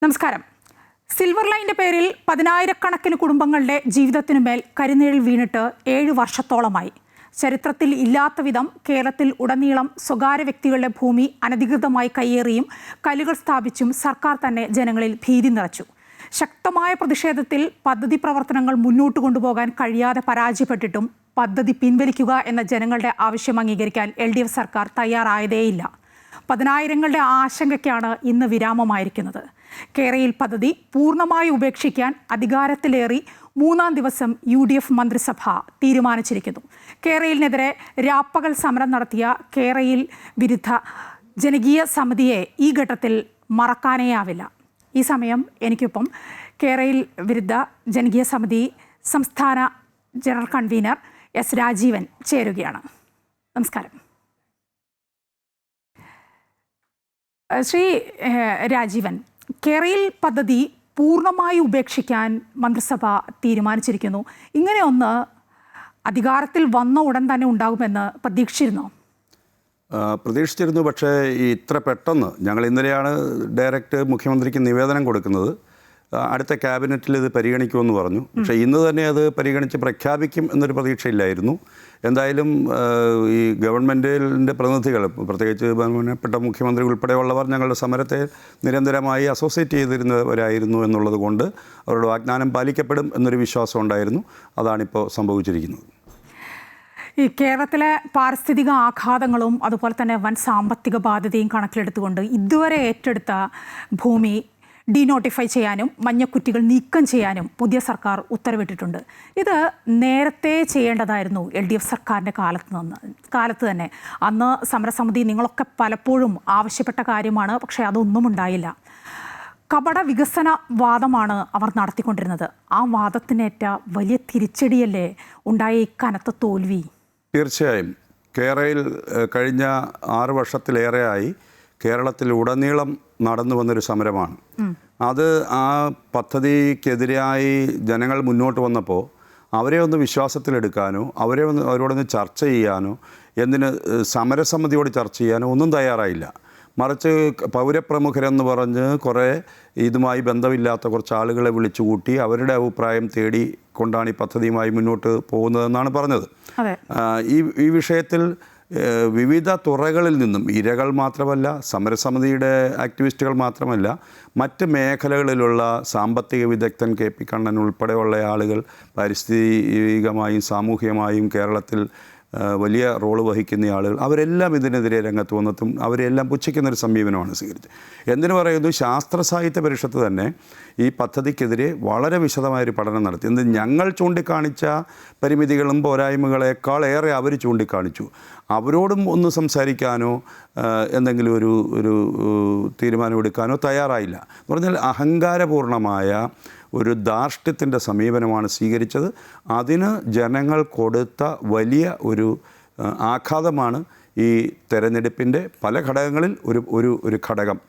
നമസ്കാരം. സിൽവർ ലൈനിന്റെ പേരിൽ പതിനായിരക്കണക്കിന് കുടുംബങ്ങളുടെ ജീവിതത്തിനുമേൽ കരിനിഴൽ വീണിട്ട് 7 വർഷത്തോളമായി. ചരിത്രത്തിൽ ഇല്ലാത്ത വിധം കേരളത്തിൽ ഉടനീളം സ്വകാര്യ വ്യക്തികളുടെ ഭൂമി അനധികൃതമായി കയ്യേറിയും കല്ലുകൾ സ്ഥാപിച്ചും സർക്കാർ തന്നെ ജനങ്ങളിൽ ഭീതി നിറച്ചു. ശക്തമായ പ്രതിഷേധത്തിൽ പദ്ധതി പ്രവർത്തനങ്ങൾ മുന്നോട്ട് കൊണ്ടുപോകാൻ കഴിയാതെ പരാജയപ്പെട്ടിട്ടും പദ്ധതി പിൻവലിക്കുക എന്ന ജനങ്ങളുടെ ആവശ്യം അംഗീകരിക്കാൻ LDF സർക്കാർ തയ്യാറായതേയില്ല. പതിനായിരങ്ങളുടെ ആശങ്കയ്ക്കാണ് ഇന്ന് വിരാമമായിരിക്കുന്നത്. കേരയിൽ പദ്ധതി പൂർണ്ണമായി ഉപേക്ഷിക്കാൻ അധികാരത്തിലേറി 3-ാം ദിവസം UDF മന്ത്രിസഭ തീരുമാനിച്ചിരിക്കുന്നു. കേരളിനെതിരെ രാപ്പകൽ സമരം നടത്തിയ കേരയിൽ വിരുദ്ധ ജനകീയ സമിതിയെ ഈ ഘട്ടത്തിൽ മറക്കാനേയാവില്ല. ഈ സമയം എനിക്കൊപ്പം കേരയിൽ വിരുദ്ധ ജനകീയ സമിതി സംസ്ഥാന ജനറൽ കൺവീനർ S. രാജീവൻ ചേരുകയാണ്. നമസ്കാരം. ശ്രീ രാജീവൻ, കേരയിൽ പദ്ധതി പൂർണ്ണമായി ഉപേക്ഷിക്കാൻ മന്ത്രിസഭ തീരുമാനിച്ചിരിക്കുന്നു. ഇങ്ങനെ ഒന്ന് അധികാരത്തിൽ വന്ന ഉടൻ തന്നെ ഉണ്ടാകുമെന്ന് പ്രതീക്ഷിച്ചിരുന്നു. പക്ഷേ ഇത്ര പെട്ടെന്ന് ഞങ്ങൾ ഇന്നലെയാണ് ഡയറക്റ്റ് മുഖ്യമന്ത്രിക്ക് നിവേദനം കൊടുക്കുന്നത്. അടുത്ത ക്യാബിനറ്റിൽ ഇത് പരിഗണിക്കുമെന്ന് പറഞ്ഞു. പക്ഷേ ഇന്ന് തന്നെ അത് പരിഗണിച്ച് പ്രഖ്യാപിക്കും എന്നൊരു പ്രതീക്ഷയില്ലായിരുന്നു. എന്തായാലും ഈ ഗവൺമെൻറ്റിൻ്റെ പ്രതിനിധികൾ, പ്രത്യേകിച്ച് ബഹുമാനപ്പെട്ട മുഖ്യമന്ത്രി ഉൾപ്പെടെയുള്ളവർ ഞങ്ങളുടെ സമരത്തെ നിരന്തരമായി അസോസിയേറ്റ് ചെയ്തിരുന്നവരായിരുന്നു എന്നുള്ളത് കൊണ്ട് അവരുടെ വാഗ്ദാനം പാലിക്കപ്പെടും എന്നൊരു വിശ്വാസം ഉണ്ടായിരുന്നു. അതാണിപ്പോൾ സംഭവിച്ചിരിക്കുന്നത്. ഈ കേരളത്തിലെ പാരിസ്ഥിതിക ആഘാതങ്ങളും അതുപോലെ തന്നെ വൻ സാമ്പത്തിക ബാധ്യതയും കണക്കിലെടുത്തുകൊണ്ട് ഇതുവരെ ഏറ്റെടുത്ത ഭൂമി ഡീനോട്ടിഫൈ ചെയ്യാനും മഞ്ഞക്കുറ്റികൾ നീക്കം ചെയ്യാനും പുതിയ സർക്കാർ ഉത്തരവിട്ടിട്ടുണ്ട്. ഇത് നേരത്തെ ചെയ്യേണ്ടതായിരുന്നു LDF സർക്കാരിൻ്റെ കാലത്ത് തന്നെ. അന്ന് സമരസമിതി നിങ്ങളൊക്കെ പലപ്പോഴും ആവശ്യപ്പെട്ട കാര്യമാണ്. പക്ഷേ അതൊന്നും ഉണ്ടായില്ല. കപട വികസന വാദമാണ് അവർ നടത്തിക്കൊണ്ടിരുന്നത്. ആ വാദത്തിനേറ്റ വലിയ തിരിച്ചടിയല്ലേ ഉണ്ടായ ഈ കനത്ത തോൽവി? തീർച്ചയായും കേരളയിൽ കഴിഞ്ഞ 6 വർഷത്തിലേറെയായി കേരളത്തിൽ ഉടനീളം നടന്നു വന്നൊരു സമരമാണ്. അത് ആ പദ്ധതിക്കെതിരായി ജനങ്ങൾ മുന്നോട്ട് വന്നപ്പോൾ അവരെ ഒന്ന് വിശ്വാസത്തിലെടുക്കാനോ അവരോടൊന്ന് ചർച്ച ചെയ്യാനോ എന്തിന് സമരസമിതിയോട് ചർച്ച ചെയ്യാനോ ഒന്നും തയ്യാറായില്ല. മറിച്ച് പൗരപ്രമുഖരെന്ന് പറഞ്ഞ് കുറേ ഇതുമായി ബന്ധമില്ലാത്ത കുറച്ച് ആളുകളെ വിളിച്ചുകൂട്ടി അവരുടെ അഭിപ്രായം തേടി കൊണ്ടാണ് ഈ പദ്ധതിയുമായി മുന്നോട്ട് പോകുന്നതെന്നാണ് പറഞ്ഞത്. ഈ വിഷയത്തിൽ വിവിധ തുറകളിൽ നിന്നും ഇരകൾ മാത്രമല്ല, സമരസമിതിയുടെ ആക്ടിവിസ്റ്റുകൾ മാത്രമല്ല, മറ്റ് മേഖലകളിലുള്ള സാമ്പത്തിക വിദഗ്ധൻ KP കണ്ണൻ ഉൾപ്പെടെയുള്ള ആളുകൾ പാരിസ്ഥിതികമായും സാമൂഹികമായും കേരളത്തിൽ വലിയ റോള് വഹിക്കുന്ന ആളുകൾ അവരെല്ലാം ഇതിനെതിരെ രംഗത്ത് വന്നെത്തും. അവരെല്ലാം പുച്ഛിക്കുന്നൊരു സമീപനമാണ് സ്വീകരിച്ചത്. എന്തിനു പറയുന്നു, ശാസ്ത്ര സാഹിത്യ പരിഷത്ത് തന്നെ ഈ പദ്ധതിക്കെതിരെ വളരെ വിശദമായൊരു പഠനം നടത്തി. എന്ത് ഞങ്ങൾ ചൂണ്ടിക്കാണിച്ച പരിമിതികളും പോരായ്മകളേക്കാൾ ഏറെ അവർ ചൂണ്ടിക്കാണിച്ചു. അവരോടും ഒന്ന് സംസാരിക്കാനോ എന്തെങ്കിലും ഒരു തീരുമാനമെടുക്കാനോ തയ്യാറായില്ല. എന്ന് പറഞ്ഞാൽ അഹങ്കാരപൂർണമായ ഒരു ധാർഷ്ട്യത്തിൻ്റെ സമീപനമാണ് സ്വീകരിച്ചത്. അതിന് ജനങ്ങൾ കൊടുത്ത വലിയ ഒരു ആഘാതമാണ് ഈ തെരഞ്ഞെടുപ്പിൻ്റെ പല ഘടകങ്ങളിൽ ഒരു ഘടകം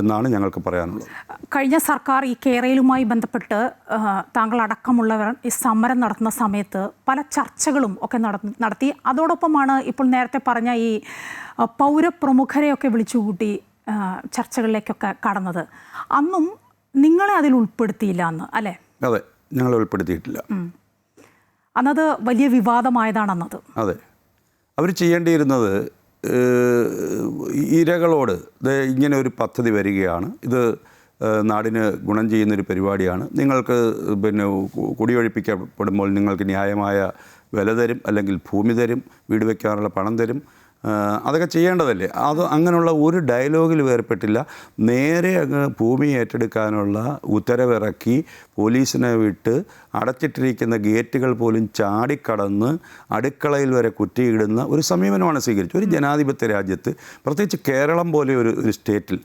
എന്നാണ് ഞങ്ങൾക്ക് പറയാനുള്ളത്. കഴിഞ്ഞ സർക്കാർ ഈ കേരളവുമായി ബന്ധപ്പെട്ട് താങ്കൾ അടക്കമുള്ളവർ ഈ സമരം നടത്തുന്ന സമയത്ത് പല ചർച്ചകളും ഒക്കെ നടത്തി. അതോടൊപ്പമാണ് ഇപ്പോൾ നേരത്തെ പറഞ്ഞ ഈ പൗരപ്രമുഖരെയൊക്കെ വിളിച്ചുകൂട്ടി ചർച്ചകളിലേക്കൊക്കെ കടന്നത്. അന്നും നിങ്ങളെ അതിൽ ഉൾപ്പെടുത്തിയില്ല അല്ലേ? അതെ, ഞങ്ങളെ ഉൾപ്പെടുത്തിയിട്ടില്ല. അന്നത് വലിയ വിവാദമായതാണ് അന്നത്. അതെ, അവർ ചെയ്യേണ്ടിയിരുന്നത് ഇരകളോട് ഇങ്ങനെ ഒരു പദ്ധതി വരികയാണ്, ഇത് നാടിന് ഗുണം ചെയ്യുന്നൊരു പരിപാടിയാണ്, നിങ്ങൾക്ക് കുടിയൊഴിപ്പിക്കപ്പെടുമ്പോൾ നിങ്ങൾക്ക് ന്യായമായ വില തരും, അല്ലെങ്കിൽ ഭൂമി തരും, വീട് വയ്ക്കാനുള്ള പണം തരും, അതൊക്കെ ചെയ്യേണ്ടതല്ലേ. അത് അങ്ങനെയുള്ള ഒരു ഡയലോഗിൽ വേർപ്പെട്ടില്ല. നേരെ അങ്ങ് ഭൂമി ഏറ്റെടുക്കാനുള്ള ഉത്തരവിറക്കി പോലീസിനെ വിട്ട് അടച്ചിട്ടിരിക്കുന്ന ഗേറ്റുകൾ പോലും ചാടിക്കടന്ന് അടുക്കളയിൽ വരെ കുറ്റിയിടുന്ന ഒരു സമീപനമാണ് സ്വീകരിച്ചത്. ഒരു ജനാധിപത്യ രാജ്യത്ത്, പ്രത്യേകിച്ച് കേരളം പോലെ ഒരു സ്റ്റേറ്റിൽ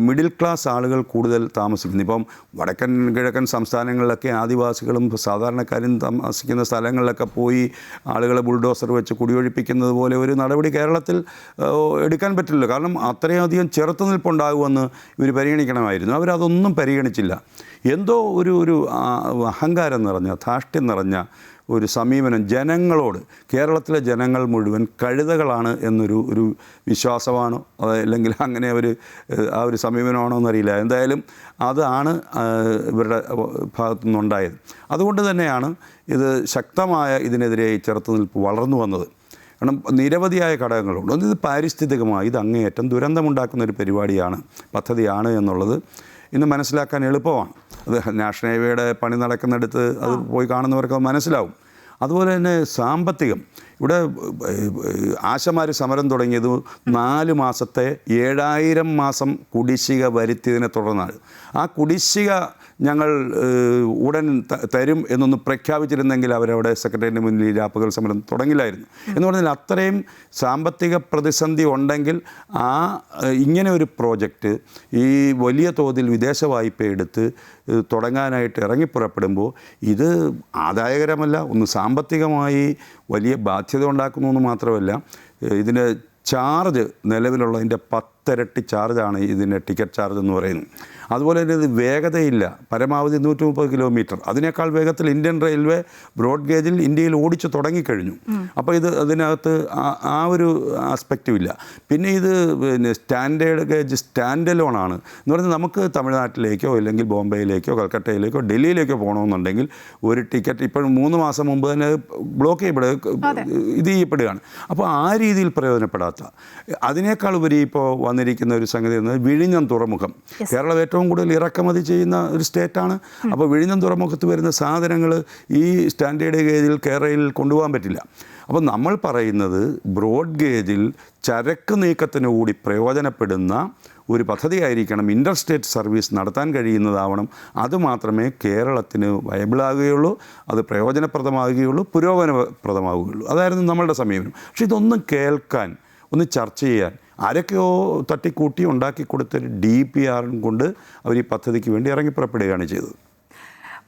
മിഡിൽ ക്ലാസ് ആളുകൾ കൂടുതൽ താമസിക്കുന്നു. ഇപ്പം വടക്കൻ കിഴക്കൻ സംസ്ഥാനങ്ങളിലൊക്കെ ആദിവാസികളും സാധാരണക്കാരും താമസിക്കുന്ന സ്ഥലങ്ങളിലൊക്കെ പോയി ആളുകളെ ബുൾഡോസർ വെച്ച് കുടിയൊഴിപ്പിക്കുന്നത് പോലെ ഒരു നടപടി കേരളത്തിൽ കേരളത്തിൽ എടുക്കാൻ പറ്റില്ല. കാരണം അത്രയധികം ചെറുത്തുനിൽപ്പുണ്ടാകുമെന്ന് ഇവർ പരിഗണിക്കണമായിരുന്നു. അവരതൊന്നും പരിഗണിച്ചില്ല. എന്തോ ഒരു അഹങ്കാരം നിറഞ്ഞ, ധാർഷ്ട്യം നിറഞ്ഞ ഒരു സമീപനം ജനങ്ങളോട്, കേരളത്തിലെ ജനങ്ങൾ മുഴുവൻ കഴുതകളാണ് എന്നൊരു വിശ്വാസമാണോ അല്ലെങ്കിൽ അങ്ങനെ ആ ഒരു സമീപനമാണോ എന്നറിയില്ല. എന്തായാലും അതാണ് ഇവരുടെ ഭാഗത്തു നിന്നുണ്ടായത്. അതുകൊണ്ട് തന്നെയാണ് ഇത് ശക്തമായ ഇതിനെതിരെ ചെറുത്തുനിൽപ്പ് വളർന്നു വന്നത്. കാരണം നിരവധിയായ ഘടകങ്ങളുണ്ട്. ഒന്ന്, ഇത് പാരിസ്ഥിതികമായി ഇത് അങ്ങേയറ്റം ദുരന്തമുണ്ടാക്കുന്ന ഒരു പദ്ധതിയാണ് എന്നുള്ളത് ഇന്ന് മനസ്സിലാക്കാൻ എളുപ്പമാണ്. അത് നാഷണൽ ഹൈവേയുടെ പണി നടക്കുന്നിടത്ത് അത് പോയി കാണുന്നവർക്ക് മനസ്സിലാവും. അതുപോലെ തന്നെ സാമ്പത്തികം. ഇവിടെ ആശമാർ സമരം തുടങ്ങിയത് 4 മാസത്തെ 7000 മാസം കുടിശ്ശിക വരുത്തിയതിനെ തുടർന്നാണ്. ആ കുടിശ്ശിക ഞങ്ങൾ ഉടൻ തരും എന്നൊന്ന് പ്രഖ്യാപിച്ചിരുന്നെങ്കിൽ അവരവിടെ സെക്രട്ടേറിയറ്റിന് മുന്നിൽ രാപ്പകൽ സമരം തുടങ്ങില്ലായിരുന്നു. എന്ന് പറഞ്ഞാൽ അത്രയും സാമ്പത്തിക പ്രതിസന്ധി ഉണ്ടെങ്കിൽ ഇങ്ങനെ ഒരു പ്രോജക്റ്റ് ഈ വലിയ തോതിൽ വിദേശ വായ്പ എടുത്ത് തുടങ്ങാനായിട്ട് ഇറങ്ങിപ്പുറപ്പെടുമ്പോൾ ഇത് ആദായകരമല്ല. ഒന്ന് സാമ്പത്തികമായി വലിയ ബാധ്യത ഉണ്ടാക്കുന്നു എന്ന് മാത്രമല്ല, ഇതിൻ്റെ ചാർജ് നിലവിലുള്ളതിൻ്റെ 10 ഇരട്ടി ചാർജാണ് ഇതിൻ്റെ ടിക്കറ്റ് ചാർജ് എന്ന് പറയുന്നത്. അതുപോലെ തന്നെ ഇത് വേഗതയില്ല. പരമാവധി 130 കിലോമീറ്റർ. അതിനേക്കാൾ വേഗത്തിൽ ഇന്ത്യൻ റെയിൽവേ ബ്രോഡ് ഗേജിൽ ഇന്ത്യയിൽ ഓടിച്ചു തുടങ്ങിക്കഴിഞ്ഞു. അപ്പോൾ അതിനകത്ത് ആ ഒരു ആസ്പെക്റ്റും ഇല്ല. പിന്നെ ഇത് സ്റ്റാൻഡേർഡ് ഗേജ് സ്റ്റാൻഡ് അലോൺ ആണ് എന്ന് പറഞ്ഞാൽ നമുക്ക് തമിഴ്നാട്ടിലേക്കോ അല്ലെങ്കിൽ ബോംബെയിലേക്കോ കൽക്കട്ടയിലേക്കോ ഡൽഹിയിലേക്കോ പോകണമെന്നുണ്ടെങ്കിൽ ഒരു ടിക്കറ്റ് ഇപ്പോൾ 3 മാസം മുമ്പ് തന്നെ ബ്ലോക്ക് ചെയ്യപ്പെടുകയാണ്. അപ്പോൾ ആ രീതിയിൽ പ്രയോജനപ്പെടാത്ത, അതിനേക്കാൾ ഉപരി ഇപ്പോൾ വന്നിരിക്കുന്ന ഒരു സംഗതി എന്നത് വിഴിഞ്ഞം തുറമുഖം. കേരളം ഏറ്റവും കൂടുതൽ ഇറക്കുമതി ചെയ്യുന്ന ഒരു സ്റ്റേറ്റാണ്. അപ്പോൾ വിഴിഞ്ഞം തുറമുഖത്ത് വരുന്ന സാധനങ്ങൾ ഈ സ്റ്റാൻഡേർഡ് ഗേജിൽ കേരളയിൽ കൊണ്ടുപോകാൻ പറ്റില്ല. അപ്പോൾ നമ്മൾ പറയുന്നത് ബ്രോഡ് ഗേജിൽ ചരക്ക് നീക്കത്തിന് കൂടി പ്രയോജനപ്പെടുന്ന ഒരു പദ്ധതിയായിരിക്കണം. ഇൻ്റർ സ്റ്റേറ്റ് സർവീസ് നടത്താൻ കഴിയുന്നതാവണം. അതുമാത്രമേ കേരളത്തിന് വയബിളാകുകയുള്ളൂ, അത് പ്രയോജനപ്രദമാകുകയുള്ളൂ, പുരോഗമനപ്രദമാവുകയുള്ളൂ. അതായിരുന്നു നമ്മളുടെ സമീപനം. പക്ഷേ ഇതൊന്നും കേൾക്കാൻ, ഒന്ന് ചർച്ച ചെയ്യാൻ ആരൊക്കെയോ തട്ടിക്കൂട്ടി ഉണ്ടാക്കി കൊടുത്തൊരു DPR കൊണ്ട് അവർ ഈ പദ്ധതിക്ക് വേണ്ടി ഇറങ്ങിപ്പുറപ്പെടുകയാണ് ചെയ്തത്.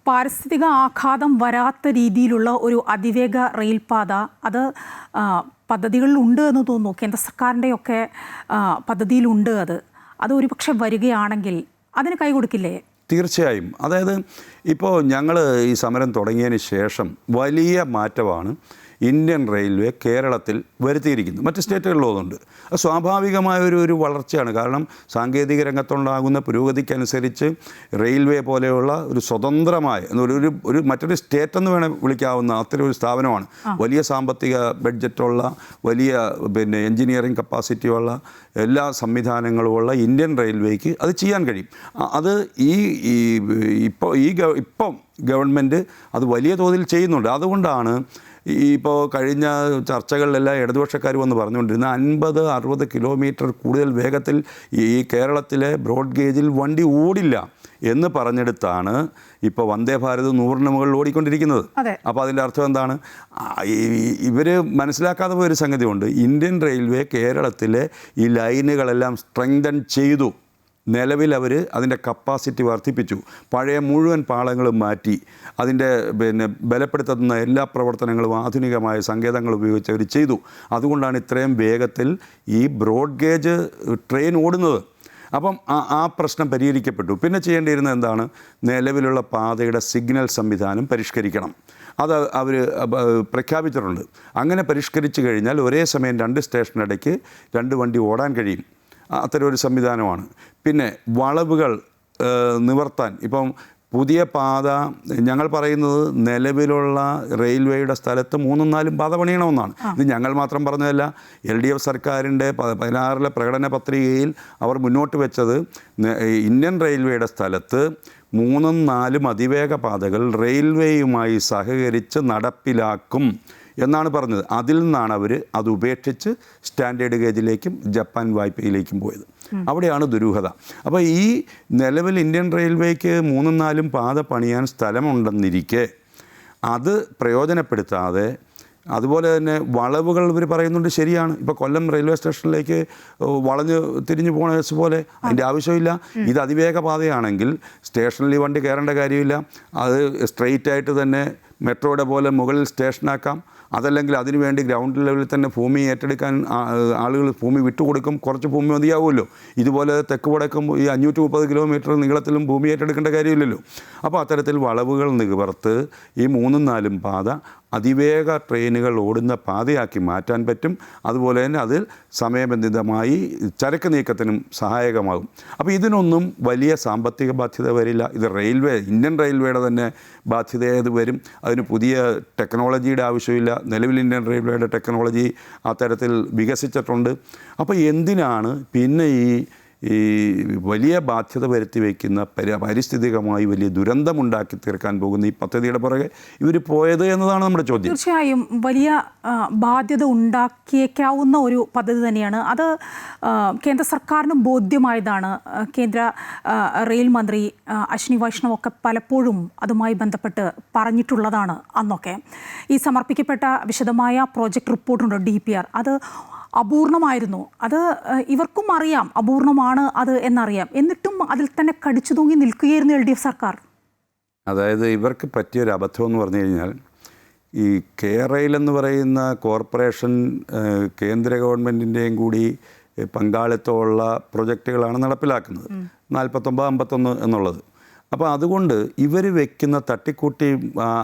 പാരിസ്ഥിതിക ആഘാതം വരാത്ത രീതിയിലുള്ള ഒരു അതിവേഗ റെയിൽപാത അത് പദ്ധതികളിലുണ്ട് എന്ന് തോന്നുന്നു. കേന്ദ്ര സർക്കാരിൻ്റെയൊക്കെ പദ്ധതിയിലുണ്ട്. അത് ഒരുപക്ഷെ വരികയാണെങ്കിൽ അതിന് കൈ കൊടുക്കില്ലേ? തീർച്ചയായും. അതായത് ഇപ്പോൾ ഞങ്ങൾ ഈ സമരം തുടങ്ങിയതിന് ശേഷം വലിയ മാറ്റമാണ് ഇന്ത്യൻ റെയിൽവേ കേരളത്തിൽ വരുത്തിയിരിക്കുന്നു. മറ്റ് സ്റ്റേറ്റുകളിലുമുണ്ട്. അത് സ്വാഭാവികമായ ഒരു വളർച്ചയാണ്. കാരണം സാങ്കേതിക രംഗത്തുണ്ടാകുന്ന പുരോഗതിക്കനുസരിച്ച് റെയിൽവേ പോലെയുള്ള ഒരു സ്വതന്ത്രമായ ഒരു മറ്റൊരു സ്റ്റേറ്റ് എന്ന് വേണേൽ വിളിക്കാവുന്ന അത്തരം ഒരു സ്ഥാപനമാണ്. വലിയ സാമ്പത്തിക ബഡ്ജറ്റുള്ള, വലിയ എൻജിനീയറിംഗ് കപ്പാസിറ്റിയുള്ള എല്ലാ സംവിധാനങ്ങളുമുള്ള ഇന്ത്യൻ റെയിൽവേക്ക് അത് ചെയ്യാൻ കഴിയും. അത് ഇപ്പം ഗവൺമെൻറ് അത് വലിയ തോതിൽ ചെയ്യുന്നുണ്ട്. അതുകൊണ്ടാണ് ഇപ്പോൾ കഴിഞ്ഞ ചർച്ചകളിലെല്ലാം ഇടതുപക്ഷക്കാർ വന്ന് പറഞ്ഞുകൊണ്ടിരുന്ന 50-60 കിലോമീറ്റർ കൂടുതൽ വേഗത്തിൽ ഈ കേരളത്തിലെ ബ്രോഡ് ഗേജിൽ വണ്ടി ഓടില്ല എന്ന് പറഞ്ഞെടുത്താണ് ഇപ്പോൾ വന്ദേ ഭാരത് 100-ന് മുകളിൽ ഓടിക്കൊണ്ടിരിക്കുന്നത്. അപ്പോൾ അതിൻ്റെ അർത്ഥം എന്താണ്? ഇവർ മനസ്സിലാക്കാതെ പോയൊരു സംഗതിയുണ്ട്. ഇന്ത്യൻ റെയിൽവേ കേരളത്തിലെ ഈ ലൈനുകളെല്ലാം സ്ട്രെങ്തൻ ചെയ്തു. നിലവിൽ അവർ അതിൻ്റെ കപ്പാസിറ്റി വർദ്ധിപ്പിച്ചു. പഴയ മുഴുവൻ പാളങ്ങളും മാറ്റി അതിൻ്റെ ബലപ്പെടുത്തുന്ന എല്ലാ പ്രവർത്തനങ്ങളും ആധുനികമായ സങ്കേതങ്ങൾ ഉപയോഗിച്ച് അവർ ചെയ്തു. അതുകൊണ്ടാണ് ഇത്രയും വേഗത്തിൽ ഈ ബ്രോഡ് ഗേജ് ട്രെയിൻ ഓടുന്നത്. അപ്പം ആ പ്രശ്നം പരിഹരിക്കപ്പെട്ടു. പിന്നെ ചെയ്യേണ്ടിയിരുന്നത് എന്താണ്? നിലവിലുള്ള പാതയുടെ സിഗ്നൽ സംവിധാനം പരിഷ്കരിക്കണം. അത് അവർ പ്രഖ്യാപിച്ചിട്ടുണ്ട്. അങ്ങനെ പരിഷ്കരിച്ചു കഴിഞ്ഞാൽ ഒരേ സമയം 2 സ്റ്റേഷനിടയ്ക്ക് 2 വണ്ടി ഓടാൻ കഴിയും. അത്തരം ഒരു സംവിധാനമാണ്. പിന്നെ വളവുകൾ നിവർത്താൻ ഇപ്പം പുതിയ പാത ഞങ്ങൾ പറയുന്നത് നിലവിലുള്ള റെയിൽവേയുടെ സ്ഥലത്ത് 3-4 പാത പണിയണമെന്നാണ്. ഇത് ഞങ്ങൾ മാത്രം പറഞ്ഞതല്ല. LDF സർക്കാരിൻ്റെ 16-ലെ പ്രകടന പത്രികയിൽ അവർ മുന്നോട്ട് വെച്ചത് ഇന്ത്യൻ റെയിൽവേയുടെ സ്ഥലത്ത് 3-4 അതിവേഗ പാതകൾ റെയിൽവേയുമായി സഹകരിച്ച് നടപ്പിലാക്കും എന്നാണ് പറഞ്ഞത്. അതിൽ നിന്നാണ് അവർ അത് ഉപേക്ഷിച്ച് സ്റ്റാൻഡേർഡ് ഗേജിലേക്കും ജപ്പാൻ വായ്പയിലേക്കും പോയത്. അവിടെയാണ് ദുരൂഹത. അപ്പോൾ ഈ നിലവിൽ ഇന്ത്യൻ റെയിൽവേക്ക് 3-4 പാത പണിയാൻ സ്ഥലമുണ്ടെന്നിരിക്കെ അത് പ്രയോജനപ്പെടുത്താതെ, അതുപോലെ തന്നെ വളവുകൾ ഇവർ പറയുന്നുണ്ട്, ശരിയാണ്. ഇപ്പോൾ കൊല്ലം റെയിൽവേ സ്റ്റേഷനിലേക്ക് വളഞ്ഞ് തിരിഞ്ഞു പോണ പോലെ അതിൻ്റെ ആവശ്യമില്ല. ഇത് അതിവേഗ പാതയാണെങ്കിൽ സ്റ്റേഷനിൽ വണ്ടി കയറേണ്ട കാര്യമില്ല. അത് സ്ട്രെയിറ്റ് ആയിട്ട് തന്നെ മെട്രോയുടെ പോലെ മുകളിൽ സ്റ്റേഷനാക്കാം. അതല്ലെങ്കിൽ അതിനുവേണ്ടി ഗ്രൗണ്ട് ലെവലിൽ തന്നെ ഭൂമി ഏറ്റെടുക്കാൻ ആളുകൾ ഭൂമി വിട്ടുകൊടുക്കും, കുറച്ച് ഭൂമി മതിയാവുമല്ലോ. ഇതുപോലെ തെക്ക് വടക്കും ഈ 530 കിലോമീറ്റർ നീളത്തിലും ഭൂമി ഏറ്റെടുക്കേണ്ട കാര്യമില്ലല്ലോ. അപ്പോൾ അത്തരത്തിൽ വളവുകൾ നിവർത്ത് ഈ 3-4 പാത അതിവേഗ ട്രെയിനുകൾ ഓടുന്ന പാതയാക്കി മാറ്റാൻ പറ്റും. അതുപോലെ തന്നെ അതിൽ സമയബന്ധിതമായി ചരക്ക് നീക്കത്തിനും സഹായകമാകും. അപ്പോൾ ഇതിനൊന്നും വലിയ സാമ്പത്തിക ബാധ്യത വരില്ല. ഇത് ഇന്ത്യൻ റെയിൽവേയുടെ തന്നെ ബാധ്യതയത് വരും. അതിന് പുതിയ ടെക്നോളജിയുടെ ആവശ്യമില്ല. നിലവിൽ ഇന്ത്യൻ റെയിൽവേയുടെ ടെക്നോളജി അത്തരത്തിൽ വികസിച്ചിട്ടുണ്ട്. അപ്പോൾ എന്തിനാണ് പിന്നെ ഈ വലിയ ബാധ്യത വരുത്തി വയ്ക്കുന്ന പാരിസ്ഥിതികമായി വലിയ ദുരന്തമുണ്ടാക്കി തീർക്കാൻ പോകുന്ന ഈ പദ്ധതിയുടെ പുറകെ ഇവർ പോയത് എന്നതാണ് നമ്മുടെ ചോദ്യം. തീർച്ചയായും വലിയ ബാധ്യത ഉണ്ടാക്കിയേക്കാവുന്ന ഒരു പദ്ധതി തന്നെയാണ് അത്. കേന്ദ്ര സർക്കാരിനും ബോധ്യമായതാണ്. കേന്ദ്ര റെയിൽ മന്ത്രി അശ്വിനി വൈഷ്ണവ് ഒക്കെ പലപ്പോഴും അതുമായി ബന്ധപ്പെട്ട് പറഞ്ഞിട്ടുള്ളതാണ്. അന്നൊക്കെ ഈ സമർപ്പിക്കപ്പെട്ട വിശദമായ പ്രോജക്റ്റ് റിപ്പോർട്ടുണ്ട്, DPR, അത് അപൂർണമായിരുന്നു. അത് ഇവർക്കും അറിയാം അപൂർണമാണ് അത് എന്നറിയാം. എന്നിട്ടും അതിൽ തന്നെ കടിച്ചു തൂങ്ങി നിൽക്കുകയായിരുന്നു LDF സർക്കാർ. അതായത് ഇവർക്ക് പറ്റിയൊരു അബദ്ധം എന്ന് പറഞ്ഞു കഴിഞ്ഞാൽ, ഈ KRail എന്ന് പറയുന്ന കോർപ്പറേഷൻ കേന്ദ്ര ഗവൺമെൻറ്റിൻ്റെയും കൂടി പങ്കാളിത്തമുള്ള പ്രൊജക്റ്റുകളാണ് നടപ്പിലാക്കുന്നത്, 49-51 എന്നുള്ളത്. അപ്പോൾ അതുകൊണ്ട് ഇവർ വയ്ക്കുന്ന തട്ടിക്കൂട്ടി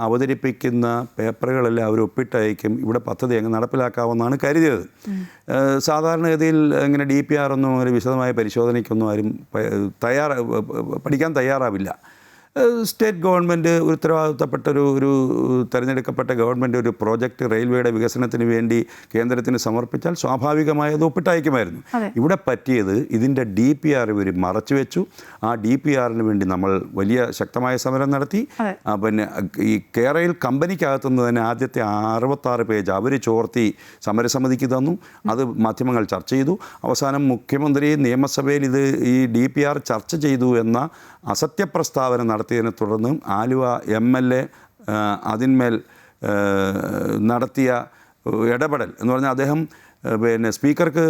അവതരിപ്പിക്കുന്ന പേപ്പറുകളെല്ലാം അവർ ഒപ്പിട്ടയക്കും. ഇവിടെ പദ്ധതി അങ്ങ് നടപ്പിലാക്കാമെന്നാണ് കരുതിയത്. സാധാരണഗതിയിൽ ഇങ്ങനെ DPR ഒന്നും ഒരു വിശദമായ പരിശോധനയ്ക്കൊന്നും ആരും പഠിക്കാൻ തയ്യാറാവില്ല. സ്റ്റേറ്റ് ഗവൺമെൻറ് ഒരു തിരഞ്ഞെടുക്കപ്പെട്ട ഗവൺമെൻറ് ഒരു പ്രോജക്റ്റ് റെയിൽവേയുടെ വികസനത്തിന് വേണ്ടി കേന്ദ്രത്തിന് സമർപ്പിച്ചാൽ സ്വാഭാവികമായി അത് ഒപ്പിട്ടയക്കുമായിരുന്നു. ഇവിടെ പറ്റിയത് ഇതിൻ്റെ DPR ഇവർ മറച്ചു വെച്ചു. ആ DPRന് വേണ്ടി നമ്മൾ വലിയ ശക്തമായ സമരം നടത്തി. പിന്നെ ഈ KRail കമ്പനിക്കകത്തുനിന്ന് തന്നെ ആദ്യത്തെ 66 പേജ് അവർ ചോർത്തി സമരസമിതിക്ക് തന്നു. അത് മാധ്യമങ്ങൾ ചർച്ച ചെയ്തു. അവസാനം മുഖ്യമന്ത്രി നിയമസഭയിൽ ഈ DPR ചർച്ച ചെയ്തു എന്ന അസത്യപ്രസ്താവന നടത്തിയതിനെ തുടർന്ന് ആലുവ MLA അതിന്മേൽ നടത്തിയ ഇടപെടൽ എന്ന് പറഞ്ഞാൽ അദ്ദേഹം സ്പീക്കർക്ക്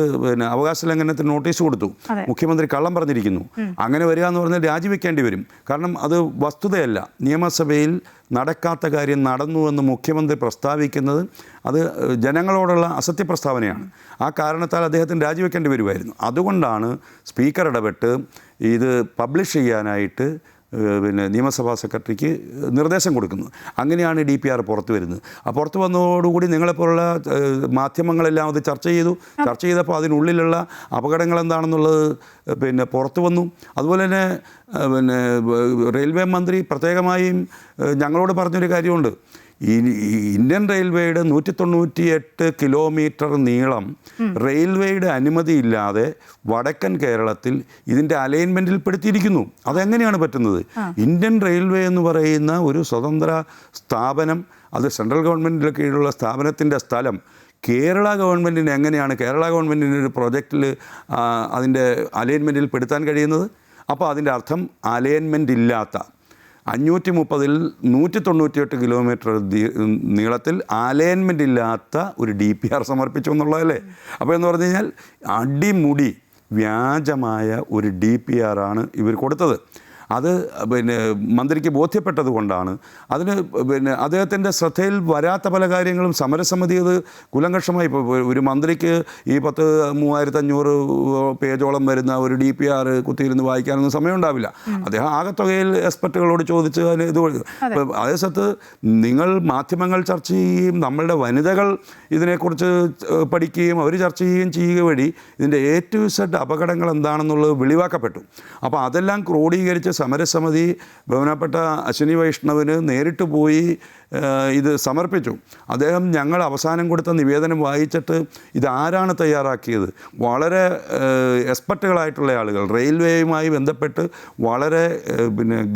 അവകാശ ലംഘനത്തിന് നോട്ടീസ് കൊടുത്തു. മുഖ്യമന്ത്രി കള്ളം പറഞ്ഞിരിക്കുന്നു, അങ്ങനെ വരിക എന്ന് പറഞ്ഞാൽ രാജിവെക്കേണ്ടി വരും. കാരണം അത് വസ്തുതയല്ല. നിയമസഭയിൽ നടക്കാത്ത കാര്യം നടന്നുവെന്ന് മുഖ്യമന്ത്രി പ്രസ്താവിക്കുന്നത് അത് ജനങ്ങളോടുള്ള അസത്യപ്രസ്താവനയാണ്. ആ കാരണത്താൽ അദ്ദേഹത്തിന് രാജിവെക്കേണ്ടി വരുമായിരുന്നു. അതുകൊണ്ടാണ് സ്പീക്കർ ഇടപെട്ട് ഇത് പബ്ലിഷ് ചെയ്യാനായിട്ട് നിയമസഭാ സെക്രട്ടറിക്ക് നിർദ്ദേശം കൊടുക്കുന്നത്. അങ്ങനെയാണ് DPR പുറത്തു വരുന്നത്. ആ പുറത്തു വന്നതോടുകൂടി നിങ്ങളെപ്പോലുള്ള മാധ്യമങ്ങളെല്ലാം അത് ചർച്ച ചെയ്തപ്പോൾ അതിനുള്ളിലുള്ള അപകടങ്ങൾ എന്താണെന്നുള്ളത് പുറത്തു വന്നു. അതുപോലെ തന്നെ റെയിൽവേ മന്ത്രി പ്രത്യേകമായും ഞങ്ങളോട് പറഞ്ഞൊരു കാര്യമുണ്ട്. ഇന്ത്യൻ റെയിൽവേയുടെ 198 കിലോമീറ്റർ നീളം റെയിൽവേയുടെ അനുമതിയില്ലാതെ വടക്കൻ കേരളത്തിൽ ഇതിൻ്റെ അലൈൻമെൻറ്റിൽ പെടുത്തിയിരിക്കുന്നു. അതെങ്ങനെയാണ് പറ്റുന്നത്? ഇന്ത്യൻ റെയിൽവേ എന്ന് പറയുന്ന ഒരു സ്വതന്ത്ര സ്ഥാപനം, അത് സെൻട്രൽ ഗവൺമെൻറ്റിൻ്റെ കീഴിലുള്ള സ്ഥാപനത്തിൻ്റെ സ്ഥലം കേരള ഗവൺമെൻറ്റിന് എങ്ങനെയാണ് കേരള ഗവൺമെൻറ്റിൻ്റെ ഒരു പ്രോജക്റ്റിൽ അതിൻ്റെ അലൈൻമെൻറ്റിൽ പെടുത്താൻ കഴിയുന്നത്? അപ്പോൾ അതിൻ്റെ അർത്ഥം അലൈൻമെൻറ്റ് ഇല്ലാത്ത 530-ൽ 198 കിലോമീറ്റർ നീളത്തിൽ അലൈൻമെൻ്റ് ഇല്ലാത്ത ഒരു DPR സമർപ്പിച്ചു എന്നുള്ളതല്ലേ? അപ്പോൾ എന്ന് പറഞ്ഞു കഴിഞ്ഞാൽ അടിമുടി വ്യാജമായ ഒരു DPR ആണ് ഇവർ കൊടുത്തത്. അത് മന്ത്രിക്ക് ബോധ്യപ്പെട്ടത് കൊണ്ടാണ്. അതിന് അദ്ദേഹത്തിൻ്റെ ശ്രദ്ധയിൽ വരാത്ത പല കാര്യങ്ങളും സമരസമിതി അത് കുലങ്കഷമായി. ഇപ്പോൾ ഒരു മന്ത്രിക്ക് ഈ 3500 പേജോളം വരുന്ന ഒരു DPR കുത്തിയിരുന്ന് വായിക്കാനൊന്നും സമയമുണ്ടാവില്ല. അദ്ദേഹം ആകത്തുകയിൽ എക്സ്പെർട്ടുകളോട് ചോദിച്ച് അതിന് അതേസത്ത് നിങ്ങൾ മാധ്യമങ്ങൾ ചർച്ച ചെയ്യുകയും നമ്മളുടെ വനിതകൾ ഇതിനെക്കുറിച്ച് പഠിക്കുകയും അവർ ചർച്ച ചെയ്യുക വഴി ഇതിൻ്റെ A to Z അപകടങ്ങൾ എന്താണെന്നുള്ളത് വെളിവാക്കപ്പെട്ടു. അപ്പോൾ അതെല്ലാം ക്രോഡീകരിച്ച് സമരസമിതി ബഹുമാനപ്പെട്ട അശ്വിനി വൈഷ്ണവിന് നേരിട്ട് പോയി ഇത് സമർപ്പിച്ചു. അദ്ദേഹം ഞങ്ങൾ അവസാനം കൊടുത്ത നിവേദനം വായിച്ചിട്ട് ഇതാരാണ് തയ്യാറാക്കിയത്? വളരെ എക്സ്പെർട്ടുകളായിട്ടുള്ള ആളുകൾ, റെയിൽവേയുമായി ബന്ധപ്പെട്ട് വളരെ